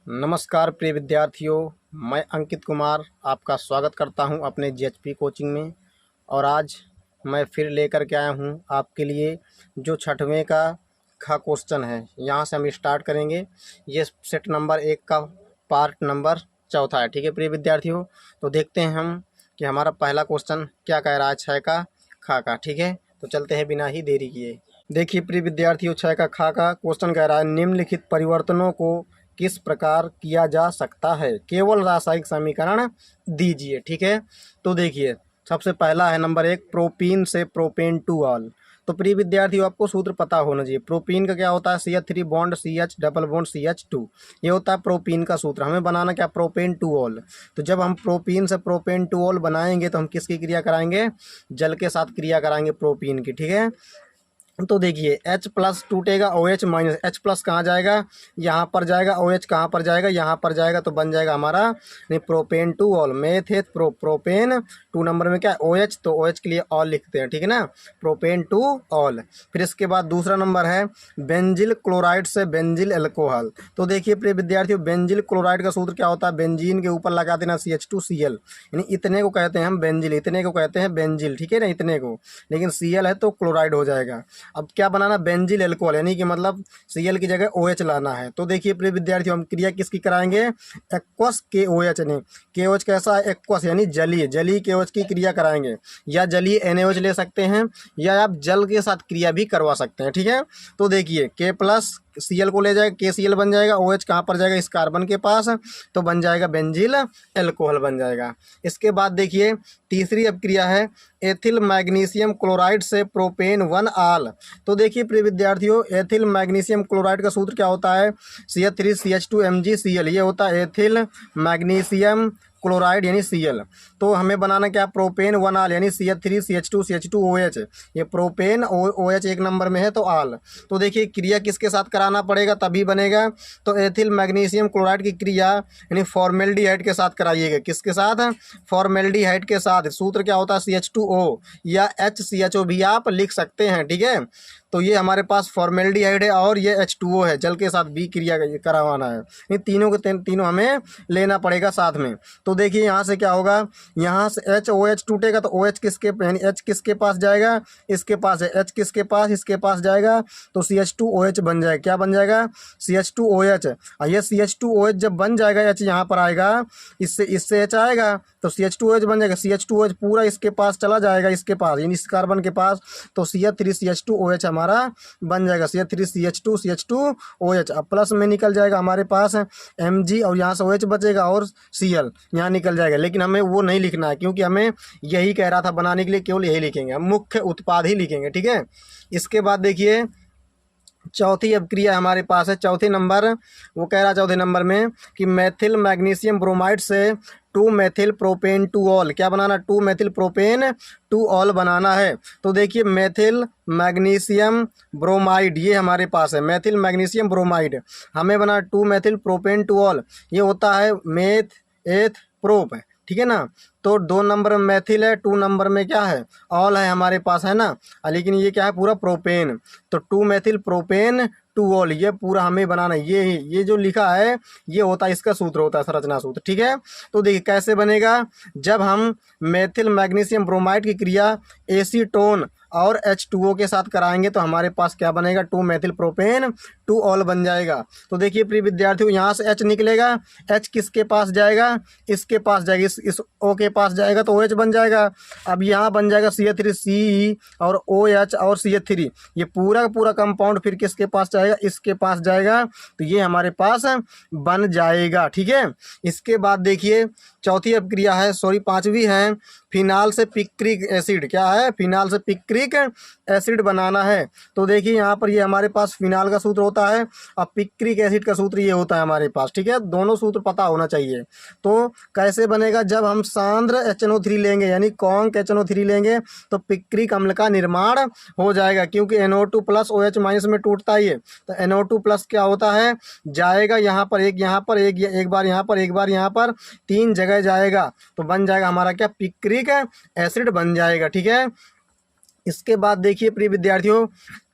नमस्कार प्रिय विद्यार्थियों, मैं अंकित कुमार आपका स्वागत करता हूं अपने जीएचपी कोचिंग में। और आज मैं फिर लेकर के आया हूं आपके लिए जो छठवें का खा क्वेश्चन है। यहां से हम स्टार्ट करेंगे। ये सेट नंबर 1 का पार्ट नंबर चौथा है। ठीक है प्रिय विद्यार्थियों, तो देखते हैं हम कि हमारा पहला क्वेश्चन क्या कह रहा है 6 का खा का। ठीक है, तो चलते हैं बिना ही देरी किए। देखिए प्रिय विद्यार्थियों, 6 का खा का क्वेश्चन कह रहा है निम्नलिखित परिवर्तनों को किस प्रकार किया जा सकता है, केवल रासायनिक समीकरण दीजिए। ठीक है, तो देखिए सबसे पहला है नंबर 1, प्रोपीन से प्रोपेन टू ऑल। तो प्रिय विद्यार्थियों आपको सूत्र पता होना चाहिए। प्रोपीन का क्या होता है, CH3 bond CH double bond CH2, ये होता है प्रोपीन का सूत्र। हमें बनाना क्या, प्रोपेन टू ऑल। तो जब हम प्रोपीन से प्रोपेन टू ऑल बनाएंगे तो हम किसकी क्रिया कराएंगे, जल के साथ क्रिया कराएंगे प्रोपीन की। ठीक है, तो देखिए H प्लस टूटेगा, OH माइनस, H प्लस कहाँ जाएगा, यहाँ पर जाएगा, OH कहाँ पर जाएगा, यहाँ पर जाएगा, तो बन जाएगा हमारा नहीं प्रोपेन टू ऑल। मेथ है प्रोपेन, 2 नंबर में क्या है OH, तो OH के लिए ऑल लिखते हैं। ठीक है ना, प्रोपेन टू ऑल। फिर इसके बाद दूसरा नंबर है बेंजिल क्लोराइड से बेंजिल अल्कोहल। तो देखिए प्रिय विद्यार्थियों, बेंजिल क्लोराइड का सूत्र क्या होता है, बेंजीन के ऊपर लगा देना CH2Cl, यानी इतने को कहते हैं हम बेंजिल, इतने को कहते हैं बेंजिल। ठीक है ना, इतने को, लेकिन Cl है तो क्लोराइड हो जाएगा। अब क्या बनाना, बेंजिल एल्कोहल, यानी कि मतलब Cl की जगह OH लाना है। तो देखिए प्रिय विद्यार्थियों, हम क्रिया किसकी कराएंगे, एक्वस KOH, नहीं KOH कैसा है, एक्वस यानी जलीय, जलीय KOH की क्रिया कराएंगे। या जलीय NaOH ले सकते हैं, या आप जल के साथ क्रिया भी करवा सकते हैं। ठीक है, तो देखिए K प्लस Cl को ले जाएगा, KCl बन जाएगा, OH कहाँ पर जाएगा, इस कार्बन के पास, तो बन जाएगा बेंजिल एल्कोहल बन जाएगा। इसके बाद देखिए तीसरी अब क्रिया है एथिल मैग्नीशियम क्लोराइड से प्रोपेन 1 आल। तो देखिए प्रिय विद्यार्थियों, एथिल मैग्नीशियम क्लोराइड का सूत्र क्या होता है, CH3CH2MgCl, ये होता है एथिल मैग्नीशियम क्लोराइड यानी Cl। तो हमें बनाना क्या, प्रोपेन 1 आल, यानी CH3CH2CH2OH, ये प्रोपेन OH 1 नंबर में है तो आल। तो देखिए क्रिया किसके साथ कराना पड़ेगा तभी बनेगा, तो एथिल मैग्नीशियम क्लोराइड की क्रिया यानी फॉर्मेल्डिहाइड के साथ कराइएगा। किसके साथ, फॉर्मेल्डिहाइड के साथ। सूत्र क्या होता है, CH2O या HCHO भी आप लिख सकते हैं। ठीक है, तो ये हमारे पास फॉर्मेल्डिहाइड है और ये H2O है, जल के साथ भी क्रिया करवाना है। इन तीनों के तीनों हमें लेना पड़ेगा साथ में। तो देखिए यहाँ से क्या होगा, यहाँ से HOH टूटेगा तो OH किसके यानी H किसके पास जाएगा, इसके पास है, H किसके पास, इसके पास जाएगा, तो CH2OH बन जाएगा। क्या बन जाएगा, CH2OH। और ये CH2OH जब बन जाएगा, H यहाँ पर आएगा, इससे H आएगा तो CH2OH बन जाएगा। CH2OH पूरा इसके पास चला जाएगा, इसके पास यानी इस कार्बन के पास, तो CH3CH2OH हमारा बन जाएगा, CH3CH2CH2OH। अब प्लस में निकल जाएगा हमारे पास Mg, और यहाँ से OH बचेगा और Cl यहाँ निकल जाएगा। लेकिन हमें वो नहीं लिखना है, क्योंकि हमें यही कह रहा था बनाने के लिए, केवल यही लिखेंगे, हम मुख्य उत्पाद ही लिखेंगे। ठीक है, इसके बाद देखिए चौथी अब क्रिया हमारे पास है, चौथे नंबर, वो कह रहा है चौथे नंबर में कि मेथिल मैग्नीशियम ब्रोमाइड से 2 मेथिल प्रोपेन टू ऑल। क्या बनाना, 2 मेथिल प्रोपेन टू ऑल बनाना है। तो देखिए मेथिल मैग्नीशियम ब्रोमाइड ये हमारे पास है, मेथिल मैग्नीशियम ब्रोमाइड हमें बना 2 मेथिल प्रोपेन टू ऑल, ये होता है मेथ एथ प्रोप। ठीक है ना, तो 2 नंबर में मैथिल है, 2 नंबर में क्या है, ऑल है हमारे पास, है ना। लेकिन ये क्या है, पूरा प्रोपेन, तो 2 मेथिल प्रोपेन टू ऑल, ये पूरा हमें बनाना है। ये जो लिखा है ये होता है, इसका सूत्र होता है संरचना सूत्र। ठीक है, तो देखिए कैसे बनेगा, जब हम मेथिल मैग्नीशियम ब्रोमाइड की क्रिया एसीटोन और H2O के साथ कराएंगे तो हमारे पास क्या बनेगा, 2 मेथिल प्रोपेन टू ऑल बन जाएगा। तो देखिए प्रिय विद्यार्थियों, यहाँ से H निकलेगा, H किसके पास जाएगा, इसके पास जाएगा, इस O के पास जाएगा तो OH बन जाएगा। अब यहाँ बन जाएगा CH3CE और OH और CH3, ये पूरा का पूरा कंपाउंड फिर किसके पास जाएगा, इसके पास जाएगा, तो ये हमारे पास बन जाएगा। ठीक है, इसके बाद देखिए चौथी अब क्रिया है, सॉरी पांचवी है, फिनाल से पिक्रिक एसिड। क्या है, फिनाल से पिक्रिक एसिड बनाना है। तो देखिए यहाँ पर ये हमारे पास फिनाल का सूत्र होता है और पिक्रिक एसिड का सूत्र ये होता है हमारे पास। ठीक है, दोनों सूत्र पता होना चाहिए। तो कैसे बनेगा, जब हम सांद्र HNO3 लेंगे यानी कॉन्क HNO3 लेंगे तो पिक्रिक अम्ल का निर्माण हो जाएगा, क्योंकि NO2 प्लस OH माइनस में टूटता ही है। तो NO2 प्लस क्या होता है, जाएगा यहाँ पर एक, यहाँ पर एक बार यहाँ पर, एक बार यहाँ पर, 3 जगह जाएगा, तो बन जाएगा हमारा क्या, पिक्रिक एसिड बन जाएगा। ठीक है, इसके बाद देखिए प्रिय विद्यार्थियों,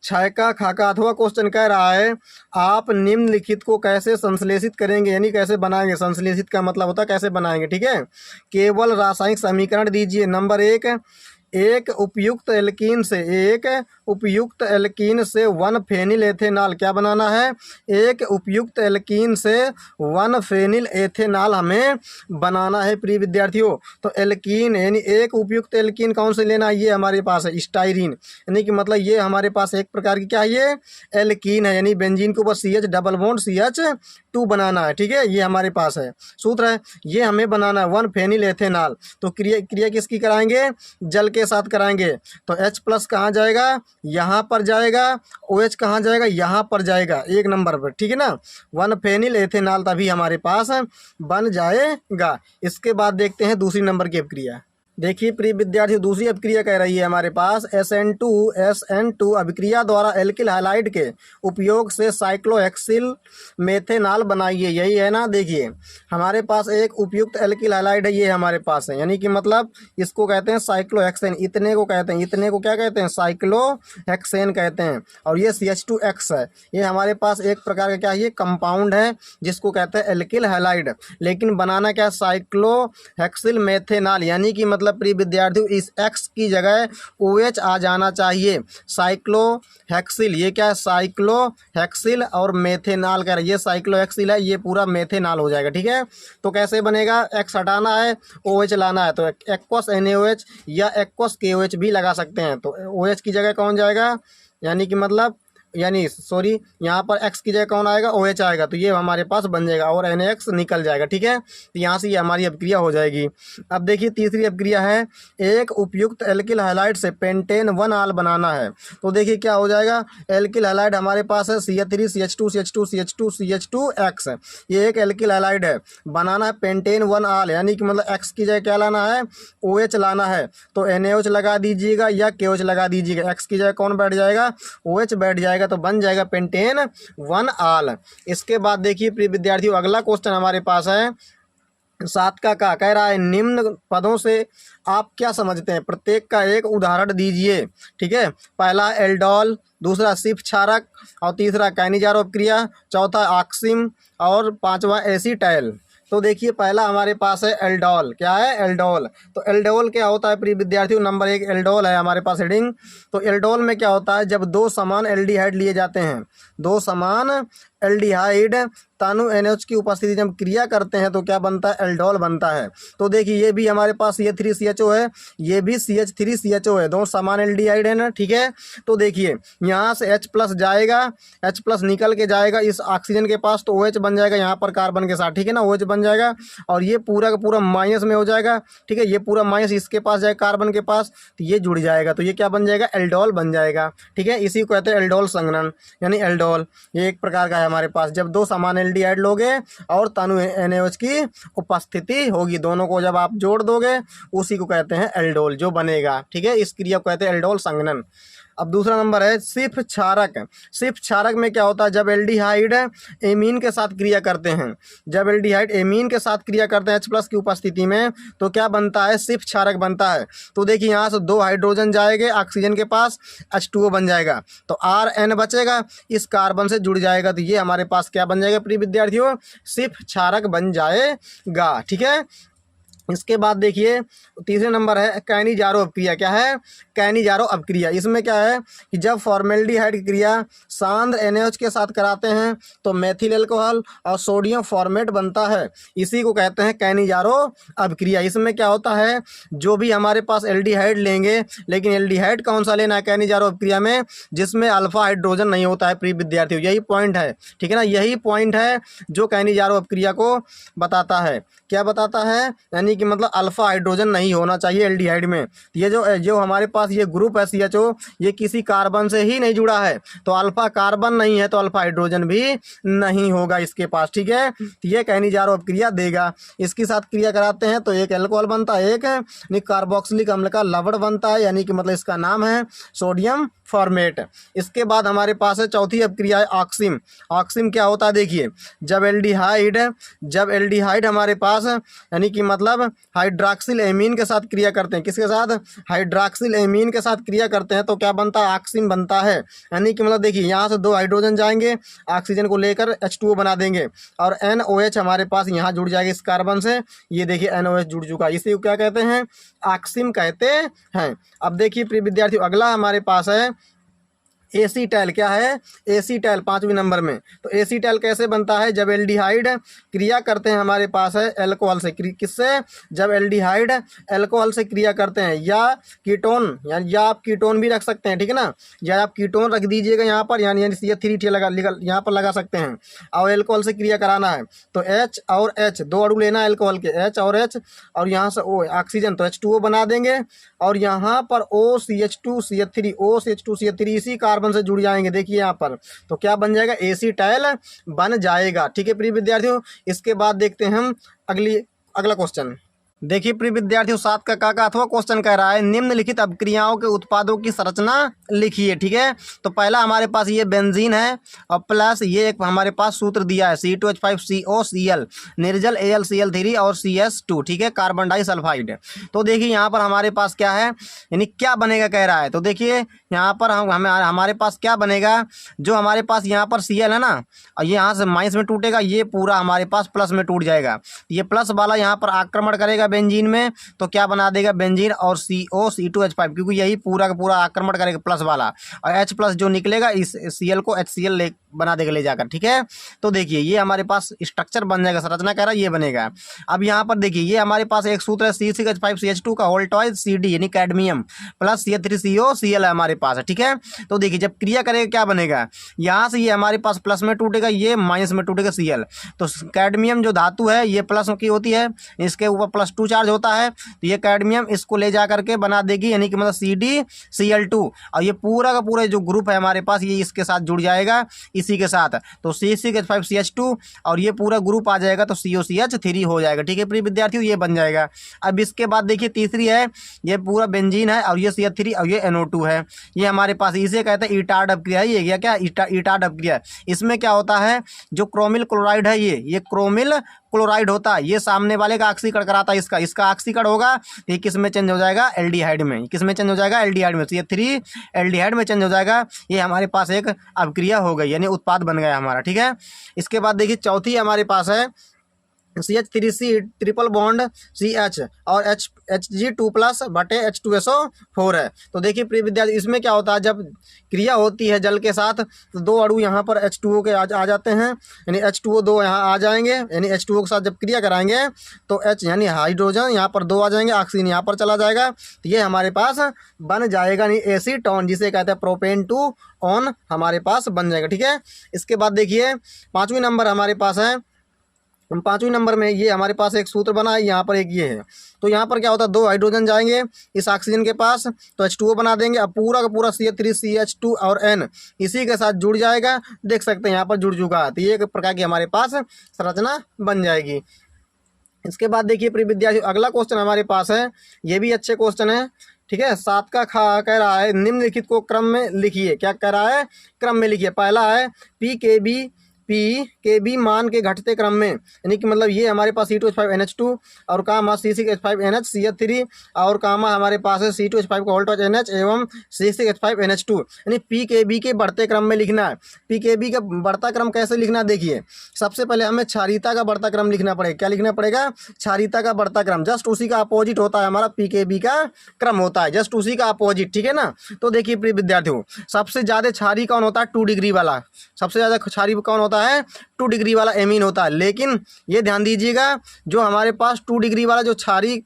6 का खाका अथवा क्वेश्चन कह रहा है आप निम्नलिखित को कैसे संश्लेषित करेंगे, यानी कैसे बनाएंगे। संश्लेषित का मतलब होता है कैसे बनाएंगे, ठीक है। केवल रासायनिक समीकरण दीजिए। नंबर 1, एक उपयुक्त एल्कीन से 1 फेनिल एथेनॉल क्या बनाना है, एक उपयुक्त एल्कीन से 1 फेनिल एथेनॉल हमें बनाना है प्रिय विद्यार्थियों। तो एल्कीन यानी एक उपयुक्त एल्कीन कौन से लेना है, ये हमारे पास है स्टाइरीन, यानी कि मतलब ये हमारे पास एक प्रकार की क्या है, ये एल्कीन है, यानी बेंजीन के ऊपर CH डबल बॉन्ड CH2 बनाना है, ठीक है। ये हमारे पास है सूत्र है, ये हमें बनाना है 1 फेनिल एथेनॉल। तो क्रिया किसकी कराएंगे, जल के साथ कराएंगे। तो H+ कहाँ जाएगा, यहाँ पर जाएगा। OH कहाँ जाएगा, यहाँ पर जाएगा, 1 नंबर पर, ठीक है ना। 1 फेनिल एथेनॉल तभी हमारे पास बन जाएगा। इसके बाद देखते हैं दूसरी नंबर की अभिक्रिया। देखिए प्रिय विद्यार्थी, दूसरी अभिक्रिया कह रही है हमारे पास SN2 अभिक्रिया द्वारा एल्किल हैलाइड के उपयोग से साइक्लोहेक्सिल मेथेनॉल बनाइए। यही है ना। देखिए हमारे पास एक उपयुक्त एल्किल हैलाइड है, ये हमारे पास है, यानी कि मतलब इसको कहते हैं साइक्लोहेक्सेन। इतने को कहते हैं, इतने को क्या कहते हैं, साइक्लोहेक्सेन कहते हैं। और ये CH2X है, ये हमारे पास एक प्रकार का क्या है, ये कंपाउंड है जिसको कहते हैं एल्किल हैलाइड। लेकिन बनाना क्या, साइक्लोहेक्सिल मेथेनॉल, यानी कि मतलब प्रिय विद्यार्थियों इस X की जगह OH आ जाना चाहिए। साइक्लोहेक्सिल, ये क्या है, साइक्लोहेक्सिल और मेथेनॉल कह रहे हैं, ये साइक्लोहेक्सिल है, ये पूरा मेथेनॉल हो जाएगा, ठीक है। तो कैसे बनेगा, X हटाना है, OH लाना है, तो एक्वस NaOH या एक्वस KOH भी लगा सकते हैं। तो OH की जगह कौन जाएगा, यानी कि मतलब यहाँ पर X की जगह कौन आएगा, OH आएगा, तो ये हमारे पास बन जाएगा और NaX निकल जाएगा, ठीक है। तो यहाँ से ये हमारी अभिक्रिया हो जाएगी। अब देखिए तीसरी अभिक्रिया है, एक उपयुक्त एल्किल हैलाइड से पेंटेन 1 आल बनाना है। तो देखिए क्या हो जाएगा, एल्किल हैलाइड हमारे पास है CH3 CH2 CH2 CH2 CH2X, ये एक एल्किल हैलाइड है, बनाना है पेंटेन 1 आल, यानी कि मतलब X की जगह क्या लाना है, OH लाना है। तो NaOH लगा दीजिएगा या KOH लगा दीजिएगा, X की जगह कौन बैठ जाएगा, OH बैठ जाएगा, तो बन जाएगा पेंटेन 1 आल। इसके बाद देखिए प्रिय विद्यार्थियों, अगला क्वेश्चन हमारे पास है 7 का कह रहा है निम्न पदों से आप क्या समझते हैं, प्रत्येक का एक उदाहरण दीजिए, ठीक है। पहला एल्डोल, दूसरा सिर्फ क्षारक, और तीसरा कैनिजारो अभिक्रिया, चौथा ऑक्सिम और पांचवा एसीटाइल। तो देखिए पहला हमारे पास है एल्डोल। क्या है, एल्डोल। तो एल्डोल क्या होता है प्रिय विद्यार्थियों, नंबर 1 एल्डोल है हमारे पास हेडिंग। तो एल्डोल में क्या होता है, जब 2 समान एल्डिहाइड लिए जाते हैं, 2 समान एल्डिहाइड तानु NH की उपस्थिति जब क्रिया करते हैं तो क्या बनता है, एल्डोल बनता है। तो देखिए ये भी हमारे पास CH3CHO है, ये भी CH3CHO है, दोनों समान एल्डिहाइड है ना, ठीक है। तो देखिए यहाँ से H+ जाएगा, H+ निकल के जाएगा इस ऑक्सीजन के पास, तो OH बन जाएगा यहाँ पर कार्बन के साथ, ठीक है ना, OH बन जाएगा। और ये पूरा का पूरा माइनस में हो जाएगा, ठीक है, ये पूरा माइनस इसके पास जाएगा कार्बन के पास, तो ये जुड़ जाएगा, तो ये क्या बन जाएगा, एल्डोल बन जाएगा, ठीक है। इसी को कहते हैं एल्डोल संघनन, यानी एल्डोल। ये एक प्रकार का है हमारे पास, जब 2 समान एल्डिहाइड लोगे और तनु NaOH की उपस्थिति होगी, दोनों को जब आप जोड़ दोगे उसी को कहते हैं एल्डोल जो बनेगा, ठीक है। इस क्रिया को कहते हैं एल्डोल संघनन। अब दूसरा नंबर है सिर्फ क्षारक। सिर्फ क्षारक में क्या होता है, जब एल्डिहाइड एमीन के साथ क्रिया करते हैं, जब एल्डिहाइड एमीन के साथ क्रिया करते हैं H+ की उपस्थिति में, तो क्या बनता है, सिर्फ क्षारक बनता है। तो देखिए यहाँ से 2 हाइड्रोजन जाएंगे ऑक्सीजन के पास, H2O बन जाएगा, तो RN बचेगा, इस कार्बन से जुड़ जाएगा, तो ये हमारे पास क्या बन जाएगा प्रिय विद्यार्थियों, सिर्फ क्षारक बन जाएगा, ठीक है। इसके बाद देखिए तीसरे नंबर है कैनिजारो अभिक्रिया। क्या है, कैनिजारो अभिक्रिया। इसमें क्या है कि जब फॉर्मेल्डिहाइड की क्रिया सांद्र NaOH के साथ कराते हैं तो मेथिल अल्कोहल और सोडियम फॉर्मेट बनता है, इसी को कहते हैं कैनिजारो अभिक्रिया। इसमें क्या होता है, जो भी हमारे पास एल्डिहाइड लेंगे, लेकिन एल्डिहाइड कौन सा लेना है कैनिजारो अभिक्रिया में, जिसमें अल्फा हाइड्रोजन नहीं होता है प्रिय विद्यार्थियों, यही पॉइंट है, ठीक है ना, यही पॉइंट है जो कैनिजारो अभिक्रिया को बताता है। क्या बताता है, यानी कि मतलब अल्फा हाइड्रोजन नहीं होना चाहिए एल्डिहाइड में। ये जो हमारे पास ये ग्रुप है CHO, ये किसी कार्बन से ही नहीं जुड़ा है, तो अल्फा कार्बन नहीं है तो अल्फा हाइड्रोजन भी नहीं होगा इसके पास, ठीक है। तो ये कैनिजारो अभिक्रिया देगा। इसके साथ क्रिया कराते हैं तो एक अल्कोहल बनता है, एक कार्बोक्सिलिक अम्ल का लवण बनता है, यानी कि मतलब इसका नाम है सोडियम फॉर्मेट। इसके बाद हमारे पास है चौथी अभिक्रिया है ऑक्सिम। ऑक्सिम क्या होता है, देखिए जब एल्डिहाइड हमारे पास यानी कि मतलब हाइड्रॉक्सिल एमीन के साथ क्रिया करते हैं, किसके साथ, हाइड्रॉक्सिल एमीन के साथ क्रिया करते हैं, तो क्या बनता है, ऑक्सीन बनता है। यानी कि मतलब देखिए यहाँ से 2 हाइड्रोजन जाएंगे, ऑक्सीजन को लेकर H2O बना देंगे और NOH हमारे पास यहाँ जुड़ जाएगा इस कार्बन से। ये देखिए NOH जुड़ चुका, इसे क्या कहते हैं, ऑक्सीन कहते हैं। अब देखिए प्रिय विद्यार्थियों, अगला हमारे पास है एसीटैल। क्या है, एसीटैल 5वें नंबर में। तो एसीटैल कैसे बनता है, जब एल्डिहाइड क्रिया करते हैं हमारे पास है एल्कोहल से, किससे, जब एल्डिहाइड एल्कोहल से क्रिया करते हैं, या कीटोन, या आप कीटोन भी रख सकते हैं, ठीक है ना, या आप कीटोन रख दीजिएगा यहाँ पर, यानी CH3 लगा यहाँ पर लगा सकते हैं। और एल्कोहल से क्रिया कराना है तो H और H 2 अणु लेना है एल्कोहल के, H और H, और यहाँ से O ऑक्सीजन, तो H2O बना देंगे और यहाँ पर OCH2CH3 OCH2CH3 इसी कार्बन से जुड़ जाएंगे। देखिए यहाँ पर, तो क्या बन जाएगा, एसीटाइल बन जाएगा। ठीक है प्रिय विद्यार्थियों, इसके बाद देखते हैं हम अगला क्वेश्चन। देखिए प्रिय विद्यार्थियों, 7 का 8वां क्वेश्चन कह रहा है निम्नलिखित अभिक्रियाओं के उत्पादों की संरचना लिखिए। ठीक है, तो पहला हमारे पास ये बेंजीन है और प्लस ये एक हमारे पास सूत्र दिया है C2H5COCl, निर्जल AlCl3 और CS2, ठीक है, कार्बन डाइसल्फाइड। तो देखिए यहाँ पर हमारे पास क्या है, यानी क्या बनेगा कह रहा है। तो देखिए यहाँ पर हमारे पास क्या बनेगा, जो हमारे पास यहाँ पर Cl है ना, और ये यहाँ से माइनस में टूटेगा, ये पूरा हमारे पास प्लस में टूट जाएगा। ये प्लस वाला यहाँ पर आक्रमण करेगा बेंजीन में, तो क्या बना देगा, बेंजीन और CO C2H5, क्योंकि यही पूरा का पूरा आक्रमण करेगा प्लस वाला, और H प्लस जो निकलेगा इस Cl को HCl बना देगा ले जाकर। ठीक है, तो देखिए ये हमारे पास स्ट्रक्चर बन जाएगा, संरचना कह रहा है ये बनेगा। अब यहाँ पर देखिए ये हमारे पास एक सूत्र है C6H5CH2 का होल टॉइज CD यानी कैडमियम प्लस CH3COCl है हमारे पास। ठीक है, तो देखिए जब क्रिया करेगा क्या बनेगा, यहाँ से ये हमारे पास प्लस में टूटेगा, ये माइनस में टूटेगा Cl। तो कैडमियम जो धातु है ये प्लस की होती है, इसके ऊपर +2 चार्ज होता है, तो ये कैडमियम इसको ले जा करके बना देगी, यानी कि मतलब CdCl2, और ये पूरा का पूरा जो ग्रुप है हमारे पास ये इसके साथ जुड़ जाएगा इसी के साथ, तो C6H5CH2 और ये पूरा ग्रुप आ जाएगा तो COCH3 हो जाएगा। ठीक है प्रिय विद्यार्थियों, ये बन जाएगा। अब इसके बाद देखिए तीसरी है, ये पूरा बेंजीन है और ये CH3 और ये NO2 है, ये हमारे पास इसे कहते हैं इटार्ड अपक्रिया। ये गया क्या, इटार्ड अपक्रिया। इसमें क्या होता है, जो क्रोमिल क्लोराइड है ये क्रोमिल क्लोराइड होता है, ये सामने वाले का ऑक्सीकरण कराता है, इसका ऑक्सीकरण होगा, ये किस में चेंज हो जाएगा, एल्डिहाइड में। किस में चेंज हो जाएगा, एल्डिहाइड में, CH3 एल्डिहाइड में चेंज हो जाएगा। ये हमारे पास एक अभिक्रिया हो गई, यानी उत्पाद बन गया हमारा। ठीक है, इसके बाद देखिए चौथी हमारे पास है CH3C ट्रिपल बॉन्ड CH और Hg2+ बटे H2SO4 है। तो देखिए प्रिय विद्यार्थी, इसमें क्या होता है, जब क्रिया होती है जल के साथ तो 2 अणु यहाँ पर H2O के आ जाते हैं, यानी H2O 2 यहाँ आ जाएंगे, यानी H2O के साथ जब क्रिया कराएंगे तो H यानी हाइड्रोजन यहाँ पर 2 आ जाएंगे, ऑक्सीजन यहाँ पर चला जाएगा, तो ये हमारे पास बन जाएगा यानी एसीटोन, जिसे कहते हैं प्रोपेन 2 ऑन हमारे पास बन जाएगा। ठीक है, इसके बाद देखिए 5वें नंबर हमारे पास है, 5वें नंबर में ये हमारे पास एक सूत्र बना है, यहाँ पर एक ये है, तो यहाँ पर क्या होता है, 2 हाइड्रोजन जाएंगे इस ऑक्सीजन के पास तो H2O बना देंगे, अब पूरा का पूरा CH3CH2 और N इसी के साथ जुड़ जाएगा। देख सकते हैं यहाँ पर जुड़ चुका है, तो ये एक प्रकार की हमारे पास संरचना बन जाएगी। इसके बाद देखिए प्रिय विद्यार्थी, अगला क्वेश्चन हमारे पास है, ये भी अच्छे क्वेश्चन है। ठीक है, 7 का कह रहा है निम्नलिखित को क्रम में लिखिए। क्या कह रहा है, क्रम में लिखिए। पहला है PKB मान के घटते क्रम में, यानी कि मतलब ये हमारे पास C2H5NH2 और कामा C6H5NH CH3 और कामा हमारे पास है C2H5 का होल्ट NH एवं C6H5NH2, यानी PKB के बढ़ते क्रम में लिखना है। PKB का बढ़ता क्रम कैसे लिखना, देखिए सबसे पहले हमें क्षारीयता का बढ़ता क्रम लिखना पड़ेगा। क्या लिखना पड़ेगा, क्षारीयता का बढ़ता क्रम, जस्ट उसी का अपोजिट होता है हमारा PKB का क्रम होता है, जस्ट उसी का अपोजिट। ठीक है ना, तो देखिए प्रिय विद्यार्थियों, सबसे ज़्यादा क्षारीय कौन होता है, 2 डिग्री वाला, सबसे ज़्यादा क्षारीय कौन होता है, 2 डिग्री वाला एमीन होता है। लेकिन ये ध्यान दीजिएगा, जो हमारे पास 2 डिग्री वाला जो क्षारीय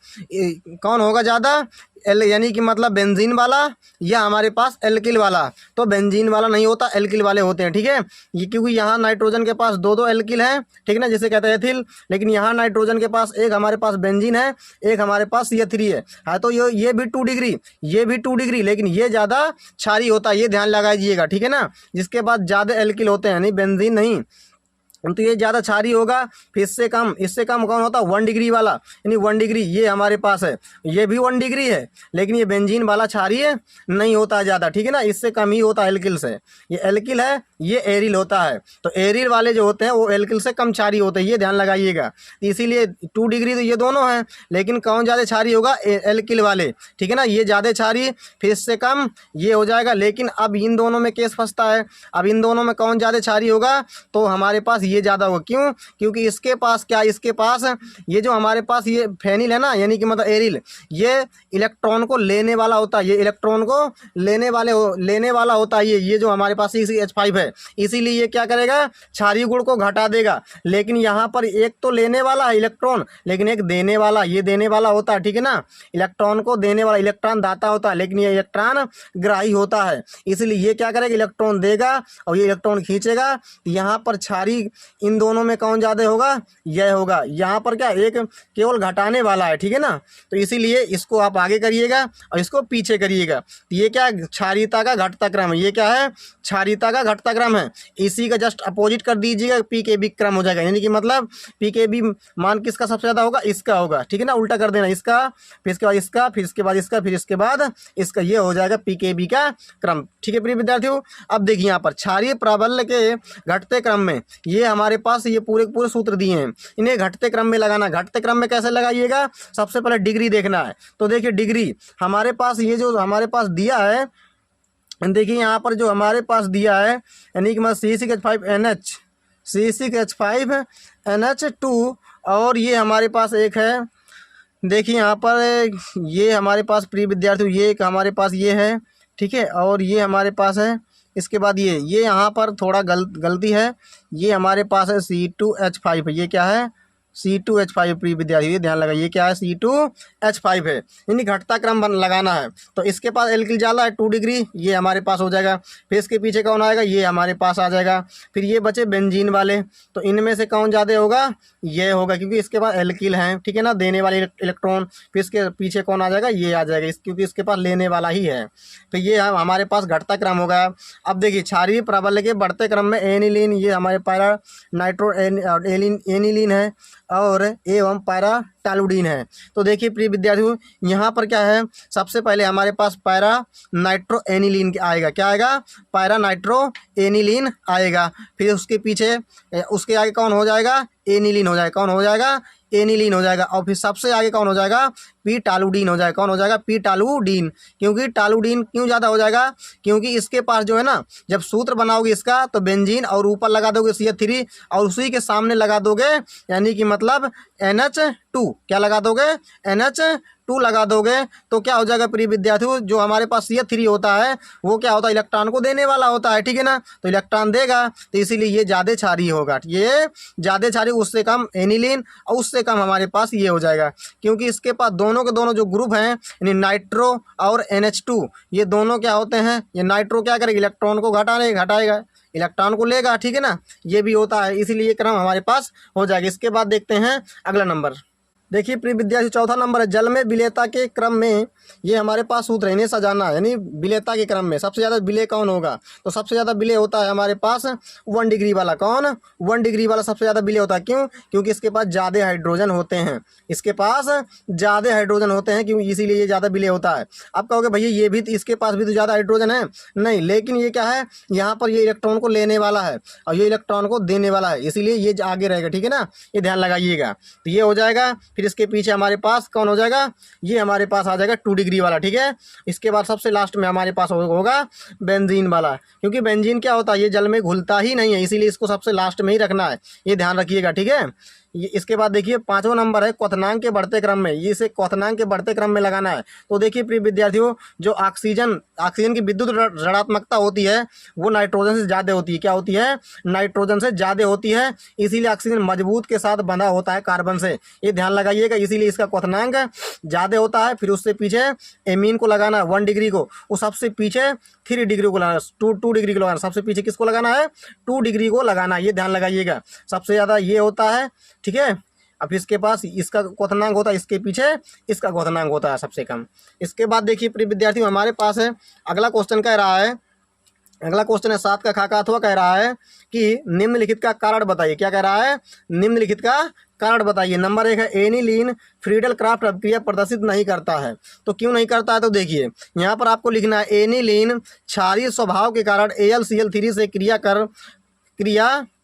कौन होगा ज़्यादा, यानी कि मतलब बेंजीन वाला या हमारे पास एल्किल वाला, तो बेंजीन वाला नहीं होता, एल्किल वाले होते हैं। ठीक है, ये क्योंकि यहाँ नाइट्रोजन के पास 2 एल्किल हैं, ठीक है ना, जिसे कहते हैं एथिल, लेकिन यहाँ नाइट्रोजन के पास एक हमारे पास बेंजीन है, एक हमारे पास CH3 है, हाँ, तो ये भी 2 डिग्री, ये भी 2 डिग्री, लेकिन ये ज़्यादा क्षारीय होता है, ये ध्यान लगाइएगा। ठीक है ना, जिसके बाद ज़्यादा एल्किल होते हैं, नहीं बेंजीन नहीं, तो ये ज़्यादा क्षारीय होगा। फिर इससे कम कौन होता है? 1 डिग्री वाला, यानी 1 डिग्री ये हमारे पास है, ये भी 1 डिग्री है, लेकिन ये बेंजीन वाला क्षारीय नहीं होता है ज़्यादा, ठीक है ना, इससे कम ही होता है एल्किल से। ये एल्किल है, ये एरिल होता है। तो एरिल वाले जो होते हैं वो एल्किल से कम क्षारीय होते हैं, ये ध्यान लगाइएगा। इसीलिए 2 डिग्री तो ये दोनों हैं, लेकिन कौन ज़्यादा क्षारीय होगा? एल्किल वाले, ठीक है ना, ये ज़्यादा क्षारीय, फिर इससे कम ये हो जाएगा। लेकिन अब इन दोनों में केस फंसता है। अब इन दोनों में कौन ज़्यादा क्षारीय होगा? तो हमारे पास ये ज़्यादा होगा। क्यों? क्योंकि इसके पास क्या, इसके पास ये जो हमारे पास ये फेनिल है ना, यानी कि मतलब एरिल, ये इलेक्ट्रॉन को लेने वाला होता है, ये इलेक्ट्रॉन को लेने वाला होता है। ये जो हमारे पास CH5 है, इसीलिए ये क्या करेगा? क्षारीय गुण को घटा देगा। लेकिन यहाँ पर एक तो लेने वाला है इलेक्ट्रॉन, लेकिन एक देने वाला, ये देने वाला होता है, ठीक है ना, इलेक्ट्रॉन को देने वाला, इलेक्ट्रॉन दाता होता है, लेकिन ये इलेक्ट्रॉन ग्राही होता है। इसलिए ये क्या करेगा? इलेक्ट्रॉन देगा और ये इलेक्ट्रॉन खींचेगा। यहाँ पर क्षारीय इन दोनों में कौन ज़्यादा होगा? यह होगा। यहाँ पर क्या, एक केवल घटाने वाला है, ठीक है ना। तो इसीलिए इसको आप आगे करिएगा और इसको पीछे करिएगा। तो ये क्या है? क्षारीयता का घटता क्रम है। ये क्या है? क्षारीयता का घटता क्रम है। इसी का जस्ट अपोजिट कर दीजिएगा, PKB क्रम हो जाएगा। यानी कि मतलब PKB मान किसका सबसे ज़्यादा होगा? इसका होगा, ठीक है ना। उल्टा कर देना, इसका, फिर इसके बाद इसका, फिर इसके बाद इसका, फिर इसके बाद इसका, ये हो जाएगा PKB का क्रम, ठीक है प्रिय विद्यार्थियों। अब देखिए यहाँ पर क्षारीय प्राबल्य के घटते क्रम में ये हमारे पास ये पूरे सूत्र दिए हैं, इन्हें घटते क्रम में लगाना। घटते क्रम में कैसे लगाइएगा? सबसे पहले डिग्री देखना है। तो देखिए डिग्री हमारे पास, ये जो हमारे पास दिया है, देखिए यहाँ पर जो हमारे पास दिया है, यानी कि मतलब C6H5NH2, और ये हमारे पास एक है, देखिए यहाँ पर ये हमारे पास प्रिय विद्यार्थियों, ये एक हमारे पास ये है, ठीक है, और ये हमारे पास है। इसके बाद ये यहाँ पर थोड़ा गलती है, ये हमारे पास है C2H5, ये क्या है? C2H5 प्रिय विद्यार्थी, ये ध्यान लगाइए, क्या है? C2H5 है, यानी घटता क्रम लगाना है। तो इसके पास एल्किल जाला है 2 डिग्री, ये हमारे पास हो जाएगा। फिर इसके पीछे कौन आएगा? ये हमारे पास आ जाएगा। फिर ये बचे बेंजीन वाले, तो इनमें से कौन ज़्यादा होगा? ये होगा, क्योंकि इसके पास एल्किल हैं, ठीक है ना, देने वाले इलेक्ट्रॉन। फिर इसके पीछे कौन आ जाएगा? ये आ जाएगा, क्योंकि इसके पास लेने वाला ही है। तो ये हमारे पास घटता क्रम होगा। अब देखिए क्षारीय प्राबल्य के बढ़ते क्रम में एनिलीन, ये हमारे पैरा नाइट्रो एनिलीन है, और एवं पैरा टैलुडीन है। तो देखिए प्रिय विद्यार्थियों, यहाँ पर क्या है? सबसे पहले हमारे पास पैरा नाइट्रो एनिलीन आएगा। क्या आएगा? पैरा नाइट्रो एनिलीन आएगा। फिर उसके पीछे, उसके आगे कौन हो जाएगा? एनिलीन हो जाएगा। कौन हो जाएगा? एनिलीन हो जाएगा। और फिर सबसे आगे कौन हो जाएगा? पी टालुडीन हो जाएगा। कौन हो जाएगा? पी टालुडीन। क्योंकि टालुडीन क्यों ज़्यादा हो जाएगा? क्योंकि इसके पास जो है ना, जब सूत्र बनाओगे इसका, तो बेंजीन और ऊपर लगा दोगे CH3, और उसी के सामने लगा दोगे, यानी कि मतलब NH2, क्या लगा दोगे? NH2 लगा दोगे। तो क्या हो जाएगा प्रिय विद्यार्थियों? जो हमारे पास CH3 होता है, वो क्या होता है? इलेक्ट्रॉन को देने वाला होता है, ठीक है ना। तो इलेक्ट्रॉन देगा, तो इसीलिए ये ज़्यादा क्षारीय होगा। ये ज़्यादा क्षारीय, उससे कम एनिलीन, और उससे कम हमारे पास ये हो जाएगा। क्योंकि इसके पास दोनों के दोनों जो ग्रुप हैं, यानी नाइट्रो और NH2, ये दोनों क्या होते हैं? ये नाइट्रो क्या करेगा? इलेक्ट्रॉन को घटाएगा, इलेक्ट्रॉन को लेगा, ठीक है ना, ये भी होता है। इसीलिए ये क्रम हमारे पास हो जाएगा। इसके बाद देखते हैं अगला नंबर। देखिए प्रिय विद्यार्थी, चौथा नंबर है जल में विलेयता के क्रम में। ये हमारे पास सूत्र है, इन्हें सजाना है, यानी विलेयता के क्रम में सबसे ज़्यादा विलेय कौन होगा? तो सबसे ज़्यादा विलेय होता है हमारे पास 1 डिग्री वाला। कौन? 1 डिग्री वाला सबसे ज़्यादा विलेय होता है। क्यों? क्योंकि इसके पास ज़्यादा हाइड्रोजन होते हैं, इसके पास ज़्यादा हाइड्रोजन होते हैं, क्योंकि इसीलिए ये ज़्यादा विलेय होता है। आप कहोगे भैया ये भी, इसके पास भी तो ज़्यादा हाइड्रोजन है। नहीं, लेकिन ये क्या है? यहाँ पर ये इलेक्ट्रॉन को लेने वाला है और ये इलेक्ट्रॉन को देने वाला है, इसीलिए ये आगे रहेगा, ठीक है ना, ये ध्यान लगाइएगा। तो ये हो जाएगा। फिर इसके पीछे हमारे पास कौन हो जाएगा? ये हमारे पास आ जाएगा 2 डिग्री वाला, ठीक है। इसके बाद सबसे लास्ट में हमारे पास होगा बेंजीन वाला, क्योंकि बेंजीन क्या होता है? ये जल में घुलता ही नहीं है, इसीलिए इसको सबसे लास्ट में ही रखना है, ये ध्यान रखिएगा, ठीक है। इसके बाद देखिए 5वां नंबर है क्वथनांक के बढ़ते क्रम में। ये इसे क्वथनांक के बढ़ते क्रम में लगाना है। तो देखिए प्रिय विद्यार्थियों, जो ऑक्सीजन की विद्युत ऋणात्मकता होती है, वो नाइट्रोजन से ज़्यादा होती है। क्या होती है? नाइट्रोजन से ज़्यादा होती है। इसीलिए ऑक्सीजन मजबूत के साथ बंधा होता है कार्बन से, ये ध्यान लगाइएगा। इसीलिए इसका क्वथनांक ज़्यादा होता है। फिर उससे पीछे एमीन को लगाना है 1 डिग्री को, वो सबसे पीछे 3 डिग्री को लगाना, 2 डिग्री को लगाना। सबसे पीछे किसको लगाना है? 2 डिग्री को लगाना है, ये ध्यान लगाइएगा। सबसे ज़्यादा ये होता है, ठीक है। अब इसके पास इसका क्वथनांक होता है, इसके पीछे इसका क्वथनांक होता है सबसे कम। इसके बाद देखिए प्रिय विद्यार्थियों, हमारे पास है अगला क्वेश्चन कह रहा है अगला क्वेश्चन है 7 का खाका अथवा कह रहा है कि निम्नलिखित का कारण बताइए। क्या कह रहा है? निम्नलिखित का कारण बताइए। नंबर 1 है एनिलीन फ्रीडल क्राफ्ट अभिक्रिया प्रदर्शित नहीं करता है। तो क्यों नहीं करता है? तो देखिए यहाँ पर आपको लिखना है एनिलीन क्षारीय स्वभाव के कारण AlCl3 से क्रिया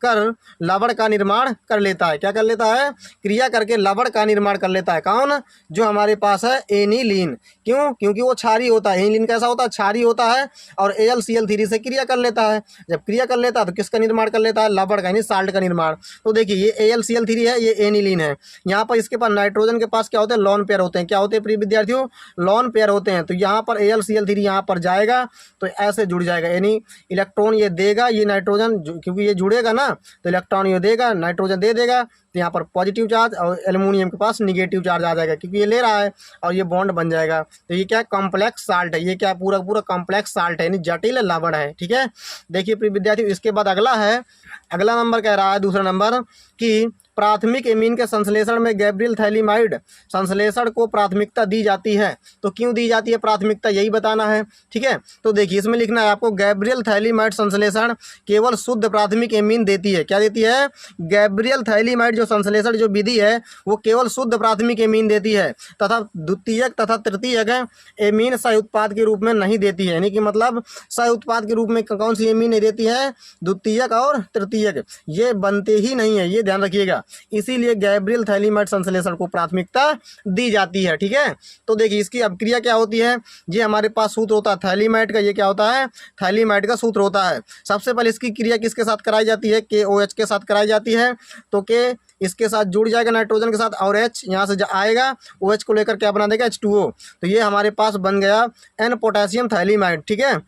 कर लवण का निर्माण कर लेता है। क्या कर लेता है? क्रिया करके लवण का निर्माण कर लेता है। कौन? जो हमारे पास है एनिलीन। क्यों? क्योंकि वो क्षारीय होता है। एनिलीन कैसा होता है? क्षारीय होता है और AlCl3 से क्रिया कर लेता है। जब क्रिया कर लेता है तो किसका निर्माण कर लेता है? लवण का, यानी साल्ट का निर्माण। तो देखिए ये AlCl3 है, ये एनिलीन है। यहाँ पर इसके पास नाइट्रोजन के पास क्या होते हैं? लॉन पेयर होते हैं। क्या होते हैं प्रिय विद्यार्थियों? लॉन पेयर होते हैं। तो यहाँ पर AlCl3 यहाँ पर जाएगा तो ऐसे जुड़ जाएगा, यानी इलेक्ट्रॉन ये देगा, ये नाइट्रोजन क्योंकि ये जुड़ेगा ना तो इलेक्ट्रॉन ये देगा, नाइट्रोजन दे देगा, तो यहाँ पर पॉजिटिव चार्ज और एल्युमिनियम के पास निगेटिव चार्ज आ जाएगा क्योंकि ये ले रहा है और ये बॉन्ड बन जाएगा। तो ये क्या? कॉम्प्लेक्स साल्ट है। ये क्या? पूरा पूरा कॉम्प्लेक्स साल्ट है, यानी जटिल लवण है। ठीक है, देखिए प्रिय विद्यार्थियों इसके बाद अगला है, अगला नंबर कह रहा है दूसरा नंबर कि प्राथमिक एमीन के संश्लेषण में गैब्रियल थैलीमाइड संश्लेषण को प्राथमिकता दी जाती है। तो क्यों दी जाती है प्राथमिकता? यही बताना है। ठीक है, तो देखिए इसमें लिखना है आपको गैब्रियल थैलीमाइड संश्लेषण केवल शुद्ध प्राथमिक एमीन देती है। क्या देती है? गैब्रियल थैलीमाइड जो संश्लेषण जो विधि है वो केवल शुद्ध प्राथमिक एमीन देती है तथा द्वितीयक तथा तृतीयक एमीन सह उत्पाद के रूप में नहीं देती है। यानी कि मतलब सह उत्पाद के रूप में कौन सी एमीन नहीं देती है? द्वितीयक और तृतीयक, ये बनते ही नहीं है, ये ध्यान रखिएगा। इसीलिए गैब्रियल थैलीमाइड संश्लेषण को प्राथमिकता दी जाती है। ठीक है, तो देखिए इसकी अभिक्रिया क्या होती है। ये हमारे पास सूत्र होता है थैलीमाइड का। ये क्या होता है? थैलीमाइड का सूत्र होता है। सबसे पहले इसकी क्रिया किसके साथ कराई जाती है? KOH के साथ कराई जाती है। तो K इसके साथ जुड़ जाएगा नाइट्रोजन के साथ और H यहाँ से आएगा, OH को लेकर क्या बना देगा? H2O। तो ये हमारे पास बन गया N पोटेशियम थैलीमाइड। ठीक है,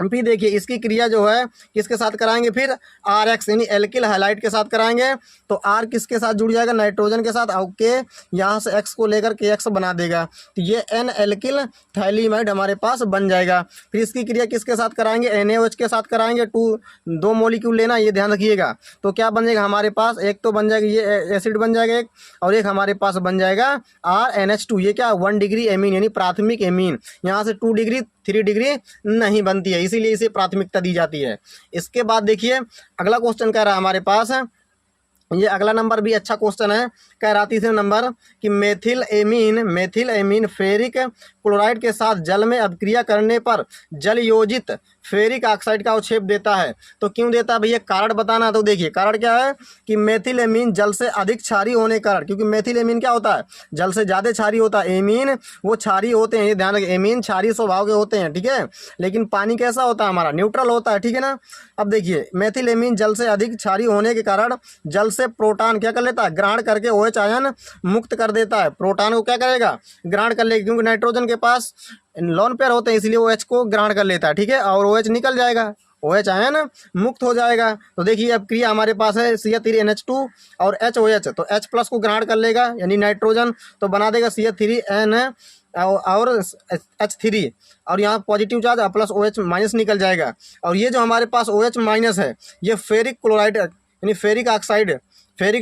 फिर देखिए इसकी क्रिया जो है किसके साथ कराएंगे? फिर RX यानी एल्किल हैलाइड के साथ कराएंगे। तो R किसके साथ जुड़ जाएगा? नाइट्रोजन के साथ, और K यहाँ से X को लेकर KX बना देगा। तो ये N एल्किल थैलीमाइड हमारे पास बन जाएगा। फिर इसकी क्रिया किसके साथ कराएंगे? NaOH के साथ कराएंगे। दो मॉलिक्यूल लेना, ये ध्यान रखिएगा। तो क्या बन जाएगा हमारे पास? एक तो बन जाएगा ये एसिड बन जाएगा एक, और एक हमारे पास बन जाएगा RNH2। ये क्या? 1 डिग्री एमीन यानी प्राथमिक एमीन। यहाँ से 2 डिग्री 3 डिग्री नहीं बनती है, इसीलिए इसे प्राथमिकता दी जाती है। इसके बाद देखिए अगला क्वेश्चन कह रहा है हमारे पास, ये अगला नंबर भी अच्छा क्वेश्चन है। कह रहा तीसरे नंबर कि मेथिल एमीन फेरिक क्लोराइड के साथ जल में अभिक्रिया करने पर जल योजित फेरिक ऑक्साइड का अवक्षेप देता है। तो क्यों देता है भैया? कारण बताना। तो देखिए कारण क्या है कि मेथिल एमीन जल से अधिक क्षारीय होने के कारण, क्योंकि मेथिल एमीन क्या होता है? जल से ज़्यादा क्षारीय होता है। एमीन वो क्षारीय होते हैं, ये ध्यान रखिए, एमीन क्षारीय स्वभाव के होते हैं। ठीक है, लेकिन पानी कैसा होता है? हमारा न्यूट्रल होता है। ठीक है ना। अब देखिए मेथिल एमीन जल से अधिक क्षारीय होने के कारण जल से प्रोटॉन क्या कर लेता है? ग्रहण करके OH आयन मुक्त कर देता है। प्रोटॉन को क्या करेगा? ग्रहण कर लेगा, क्योंकि नाइट्रोजन के पास लॉन पेयर होते हैं, इसलिए OH को ग्रहण कर लेता है। ठीक है, और OH निकल जाएगा, OH आयन मुक्त हो जाएगा। तो देखिए अब क्रिया हमारे पास है CH3NH2 और HOH। तो H प्लस को ग्रहण कर लेगा यानी नाइट्रोजन, तो बना देगा CH3N और H3, और यहाँ positive charge plus OH minus निकल जाएगा। और ये जो हमारे पास OH माइनस है ये फेरिक क्लोराइड यानी फेरिक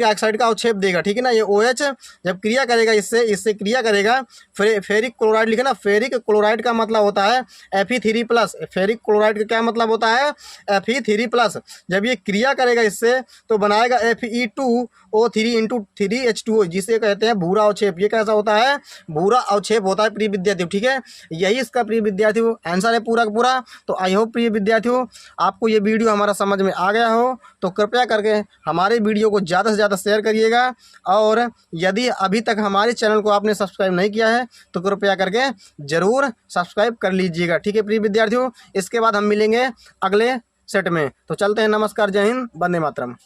ऑक्साइड का अवक्षेप देगा। ठीक है ना। ये OH जब क्रिया करेगा इससे क्रिया करेगा, फेरिक क्लोराइड लिखे ना। फेरिक क्लोराइड का मतलब होता है Fe3+। फेरिक क्लोराइड का क्या मतलब होता है? Fe3+। जब ये क्रिया करेगा इससे तो बनाएगा Fe2O3 जिसे कहते हैं भूरा अवक्षेप। ये कैसा होता है? भूरा अवक्षेप होता है प्रिय विद्यार्थियों। ठीक है, यही इसका प्रिय विद्यार्थियों आंसर है पूरा का पूरा। तो आई होप प्रिय विद्यार्थियों आपको ये वीडियो हमारा समझ में आ गया हो, तो कृपया करके हमारे वीडियो को ज़्यादा से ज़्यादा शेयर करिएगा। और यदि अभी तक हमारे चैनल को आपने सब्सक्राइब नहीं किया है तो कृपया करके ज़रूर सब्सक्राइब कर लीजिएगा। ठीक है प्रिय विद्यार्थियों, इसके बाद हम मिलेंगे अगले सेट में। तो चलते हैं, नमस्कार, जय हिंद, वंदे मातरम।